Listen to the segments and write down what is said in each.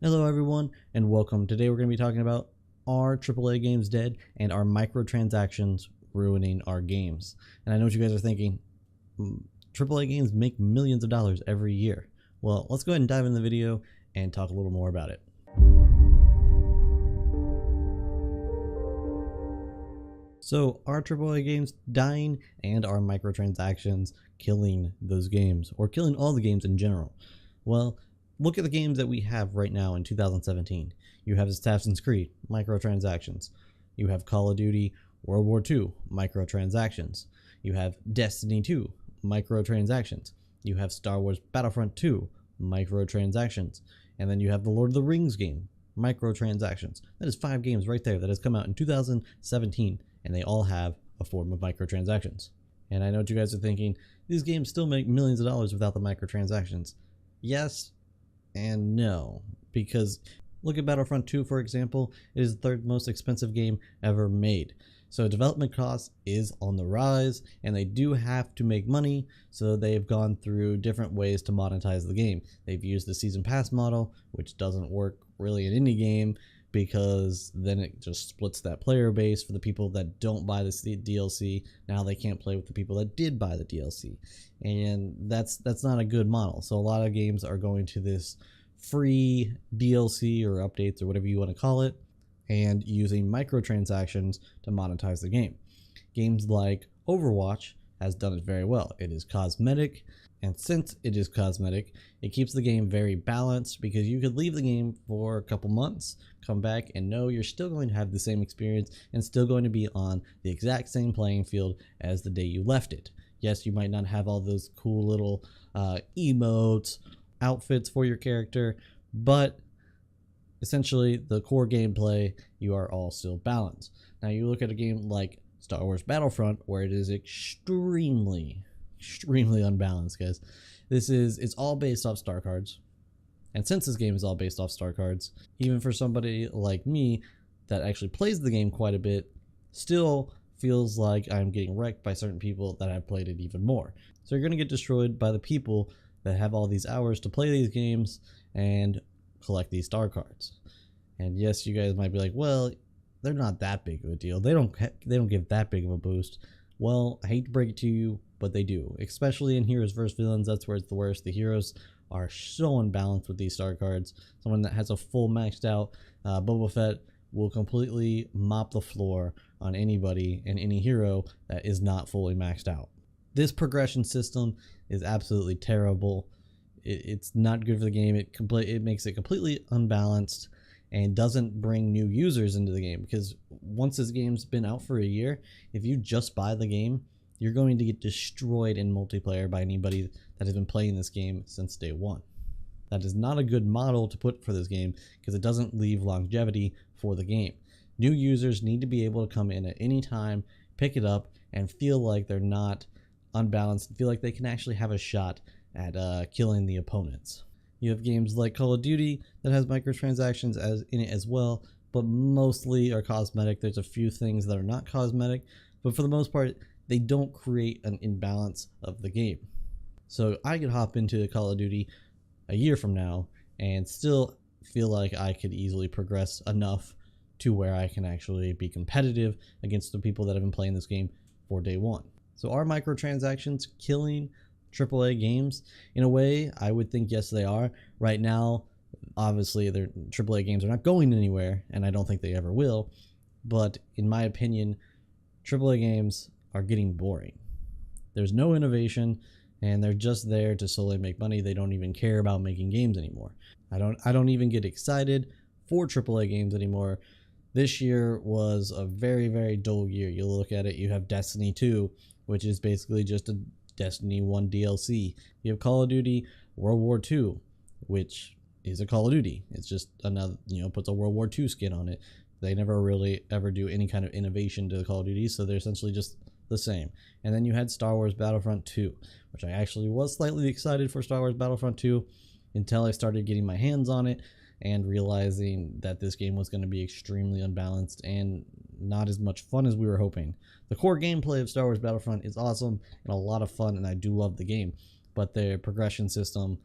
Hello everyone and welcome. Today we're going to be talking about are AAA games dead and are microtransactions ruining our games. And I know what you guys are thinking, AAA games make millions of dollars every year. Well, let's go ahead and dive in the video and talk a little more about it. So are AAA games dying and are microtransactions killing those games or killing all the games in general? Well, look at the games that we have right now in 2017. You have Assassin's Creed, microtransactions. You have Call of Duty World War II, microtransactions. You have Destiny 2, microtransactions. You have Star Wars Battlefront 2, microtransactions. And then you have the Lord of the Rings game, microtransactions. That is 5 games right there that has come out in 2017, and they all have a form of microtransactions. And I know what you guys are thinking, these games still make millions of dollars without the microtransactions. Yes and no, because look at Battlefront 2 for example. It is the third most expensive game ever made. So development cost is on the rise and they do have to make money, so they've gone through different ways to monetize the game. They've used the season pass model, which doesn't work really in any game because then it just splits that player base. For the people that don't buy the DLC, now they can't play with the people that did buy the DLC, and that's not a good model. So a lot of games are going to this free DLC or updates or whatever you want to call it, and using microtransactions to monetize the game. Games like Overwatch has done it very well. It is cosmetic, and since it is cosmetic, it keeps the game very balanced, because you could leave the game for a couple months, come back, and know you're still going to have the same experience and still going to be on the exact same playing field as the day you left it. Yes, you might not have all those cool little emotes, outfits for your character, but essentially the core gameplay, you are all still balanced. Now you look at a game like Star Wars Battlefront, where it is extremely unbalanced, guys. It's all based off star cards, and since this game is all based off star cards, even for somebody like me that actually plays the game quite a bit, still feels like I'm getting wrecked by certain people that have played it even more. So you're going to get destroyed by the people that have all these hours to play these games and collect these star cards. And yes, you guys might be like, well, they're not that big of a deal. They don't give that big of a boost. Well, I hate to break it to you, but they do. Especially in Heroes vs. Villains, that's where it's the worst. The heroes are so unbalanced with these star cards. Someone that has a full maxed out Boba Fett will completely mop the floor on anybody and any hero that is not fully maxed out. This progression system is absolutely terrible. It's not good for the game. It makes it completely unbalanced and doesn't bring new users into the game, because once this game's been out for a year, if you just buy the game, you're going to get destroyed in multiplayer by anybody that has been playing this game since day one. That is not a good model to put for this game, because it doesn't leave longevity for the game. New users need to be able to come in at any time, pick it up, and feel like they're not unbalanced, feel like they can actually have a shot at killing the opponents. You have games like Call of Duty that has microtransactions in it as well, but mostly are cosmetic. There's a few things that are not cosmetic, but for the most part, they don't create an imbalance of the game. So I could hop into Call of Duty a year from now and still feel like I could easily progress enough to where I can actually be competitive against the people that have been playing this game for day one. So are microtransactions killing AAA games? In a way, I would think yes, they are. Right now, obviously, their AAA games are not going anywhere, and I don't think they ever will. But in my opinion, AAA games are getting boring. There's no innovation, and they're just there to solely make money. They don't even care about making games anymore. I don't even get excited for AAA games anymore. This year was a very dull year. You look at it, you have Destiny 2, which is basically just a Destiny 1 DLC. You have Call of Duty World War II, which is a Call of Duty. It's just another, puts a World War II skin on it. They never really ever do any kind of innovation to the Call of Duty, so they're essentially just the same. And then you had Star Wars Battlefront 2, which I actually was slightly excited for Star Wars Battlefront 2 until I started getting my hands on it and realizing that this game was going to be extremely unbalanced and not as much fun as we were hoping. The core gameplay of Star Wars Battlefront is awesome and a lot of fun, and I do love the game, but their progression system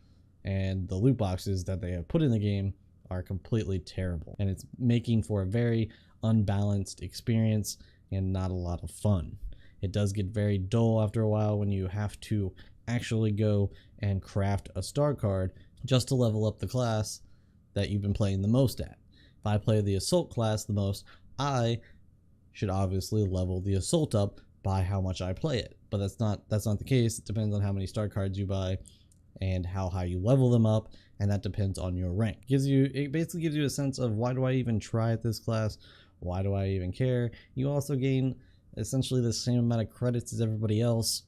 and the loot boxes that they have put in the game are completely terrible, and it's making for a very unbalanced experience and not a lot of fun. It does get very dull after a while when you have to actually go and craft a star card just to level up the class that you've been playing the most at. If I play the assault class the most, I should obviously level the assault up by how much I play it. But that's not the case. It depends on how many star cards you buy and how high you level them up, and that depends on your rank. It basically gives you a sense of, why do I even try at this class? Why do I even care? You also gain essentially the same amount of credits as everybody else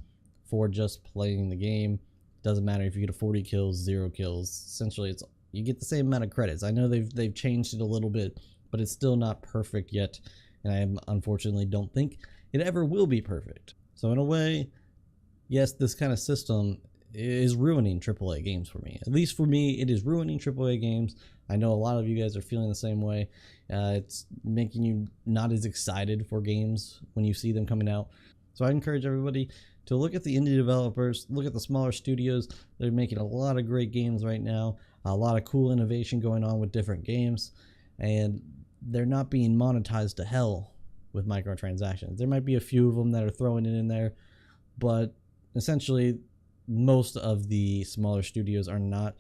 for just playing the game. Doesn't matter if you get a 40 kills, 0 kills. Essentially, you get the same amount of credits. I know they've changed it a little bit, but it's still not perfect yet, and I unfortunately don't think it ever will be perfect. So in a way, yes, this kind of system is ruining AAA games for me. At least for me, it is ruining AAA games. I know a lot of you guys are feeling the same way. It's making you not as excited for games when you see them coming out. So I encourage everybody to look at the indie developers, look at the smaller studios. They're making a lot of great games right now, a lot of cool innovation going on with different games, and they're not being monetized to hell with microtransactions. There might be a few of them that are throwing it in there, but essentially most of the smaller studios are not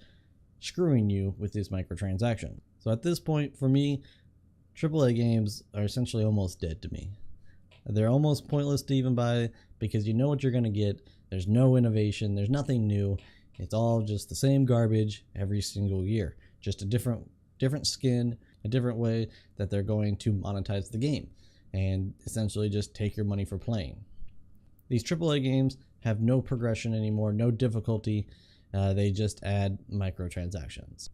screwing you with these microtransactions. So at this point, for me, AAA games are essentially almost dead to me. They're almost pointless to even buy because you know what you're going to get. There's no innovation. There's nothing new. It's all just the same garbage every single year. Just a different skin, a different way that they're going to monetize the game and essentially just take your money for playing. These AAA games have no progression anymore, no difficulty. They just add microtransactions.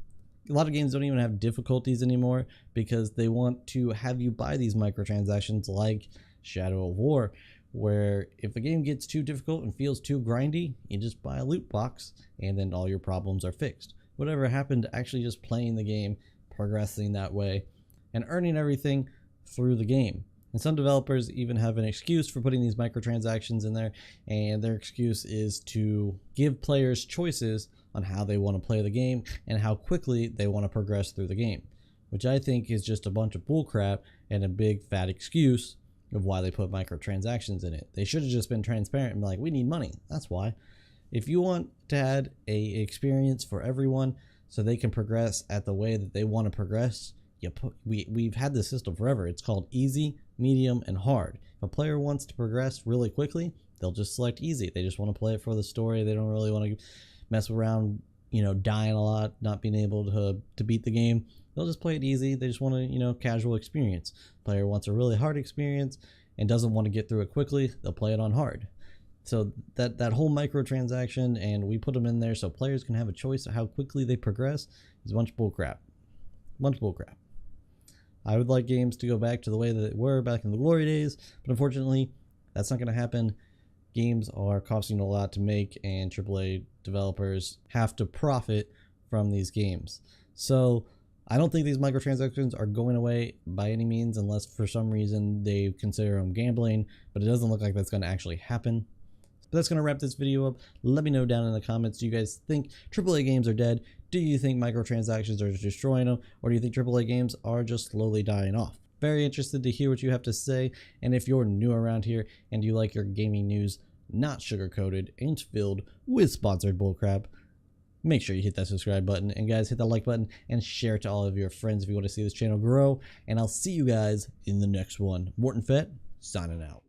A lot of games don't even have difficulties anymore because they want to have you buy these microtransactions, like Shadow of War, where if a game gets too difficult and feels too grindy, you just buy a loot box and then all your problems are fixed. Whatever happened to actually just playing the game, progressing that way, and earning everything through the game? And some developers even have an excuse for putting these microtransactions in there, and their excuse is to give players choices on how they want to play the game and how quickly they want to progress through the game, which I think is just a bunch of bullcrap and a big fat excuse of why they put microtransactions in it. They should have just been transparent and be like, we need money, that's why. If you want to add a experience for everyone so they can progress at the way that they want to progress, we've had this system forever. It's called easy, medium, and hard. If a player wants to progress really quickly, they'll just select easy. They just want to play it for the story. They don't really want to mess around, dying a lot, not being able to beat the game. They'll just play it easy. They just want a, casual experience. Player wants a really hard experience and doesn't want to get through it quickly, they'll play it on hard. So that whole microtransaction, and we put them in there so players can have a choice of how quickly they progress, is a bunch of bullcrap. Bunch of bullcrap. I would like games to go back to the way that they were back in the glory days, but unfortunately, that's not going to happen. Games are costing a lot to make, and AAA developers have to profit from these games. So I don't think these microtransactions are going away by any means, unless for some reason they consider them gambling, but it doesn't look like that's going to actually happen. But that's going to wrap this video up. Let me know down in the comments, do you guys think AAA games are dead? Do you think microtransactions are destroying them? Or do you think AAA games are just slowly dying off? Very interested to hear what you have to say. And if you're new around here and you like your gaming news not sugar-coated and filled with sponsored bullcrap, make sure you hit that subscribe button. And guys, hit that like button and share it to all of your friends if you want to see this channel grow. And I'll see you guys in the next one. Vorten signing out.